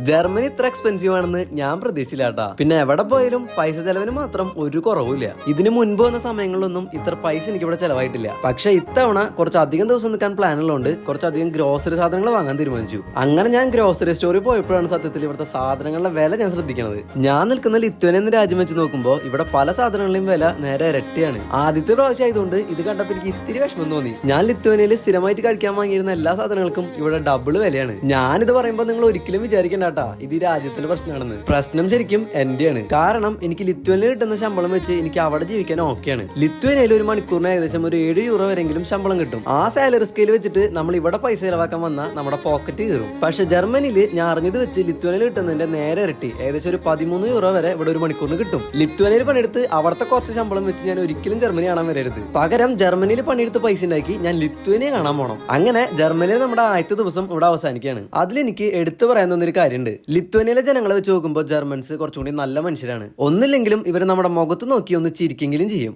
Germany ഇത്ര expensive ആണെന്ന് ഞാൻ പ്രതീക്ഷിച്ചില്ല കേട്ടാ. പിന്നെ എവിടെ പോയാലും പൈസ ചെലവിന് മാത്രം ഒരു കുറവുമില്ല. ഇതിന് മുൻപ് വന്ന സമയങ്ങളിലൊന്നും ഇത്ര പൈസ എനിക്ക് ഇവിടെ ചെലവായിട്ടില്ല. പക്ഷെ ഇത്തവണ കുറച്ചധികം ദിവസം നിൽക്കാൻ പ്ലാൻ ഉള്ളതുകൊണ്ട് കുറച്ചധികം ഗ്രോസറി സാധനങ്ങൾ വാങ്ങാൻ തീരുമാനിച്ചു. അങ്ങനെ ഞാൻ ഗ്രോസറി സ്റ്റോറിൽ പോയപ്പോഴാണ് സത്യത്തിൽ ഇവിടുത്തെ സാധനങ്ങളുടെ വില ഞാൻ ശ്രദ്ധിക്കുന്നത്. ഞാൻ നിൽക്കുന്ന ലിത്വാനിയ എന്ന രാജ്യം വെച്ച് നോക്കുമ്പോൾ ഇവിടെ പല സാധനങ്ങളുടെയും വില നേരെ ഇരട്ടിയാണ്. ആദ്യത്തെ പ്രാവശ്യം ആയതുകൊണ്ട് ഇത് കണ്ടപ്പോൾ എനിക്ക് ഇത്തിരി വിഷമം തോന്നി. ഞാൻ ലിത്വാനിയയിൽ സ്ഥിരമായിട്ട് കഴിക്കാൻ വാങ്ങിയിരുന്ന എല്ലാ സാധനങ്ങൾക്കും ഇവിടെ ഡബിൾ വിലയാണ്. ഞാനിത് പറയുമ്പോൾ നിങ്ങൾ ഒരിക്കലും വിചാരിക്കേണ്ട ഇത് ഈ രാജ്യത്തിന്റെ പ്രശ്നമാണെന്ന്. പ്രശ്നം ശരിക്കും എന്റെയാണ്. കാരണം എനിക്ക് ലിത്വാനിയയിൽ കിട്ടുന്ന ശമ്പളം വെച്ച് എനിക്ക് അവിടെ ജീവിക്കാൻ ഓക്കെയാണ്. ലിത്വാനിയയിൽ ഒരു മണിക്കൂറിന് ഏകദേശം ഒരു €7 വരെങ്കിലും ശമ്പളം കിട്ടും. ആ സാലറി സ്കെയിൽ വെച്ചിട്ട് നമ്മൾ ഇവിടെ പൈസ ചെലവാക്കാൻ വന്നാൽ നമ്മുടെ പോക്കറ്റ് കീറും. പക്ഷെ ജർമ്മനിയിൽ ഞാൻ അറിഞ്ഞത് വെച്ച് ലിത്വാനിയയിൽ കിട്ടുന്നതിന്റെ നേരെ ഇരട്ടി, ഏകദേശം ഒരു €13 വരെ ഇവിടെ ഒരു മണിക്കൂറിന് കിട്ടും. ലിത്വാനിയയിൽ പണിയെടുത്ത് അവിടുത്തെ കുറച്ച് ശമ്പളം വെച്ച് ഞാൻ ഒരിക്കലും ജർമ്മനി കാണാൻ വരരുത്. പകരം ജർമ്മനിയിൽ പണിയെടുത്ത് പൈസ ഉണ്ടാക്കി ഞാൻ ലിത്വാനിയ കാണാൻ പോകണം. അങ്ങനെ ജർമ്മനിയിൽ നമ്മുടെ ആദ്യത്തെ ദിവസം ഇവിടെ അവസാനിക്കുകയാണ്. അതിലെനിക്ക് എടുത്തു പറയാൻ തോന്നിയൊരു കാര്യമുണ്ട്. ലിത്വാനിയയിലെ ജനങ്ങളെ വെച്ച് നോക്കുമ്പോൾ ജർമ്മൻസ് കുറച്ചുകൂടി നല്ല മനുഷ്യരാണ്. ഒന്നില്ലെങ്കിലും ഇവർ നമ്മുടെ മുഖത്ത് നോക്കി ഒന്ന് ചിരിക്കെങ്കിലും ചെയ്യും.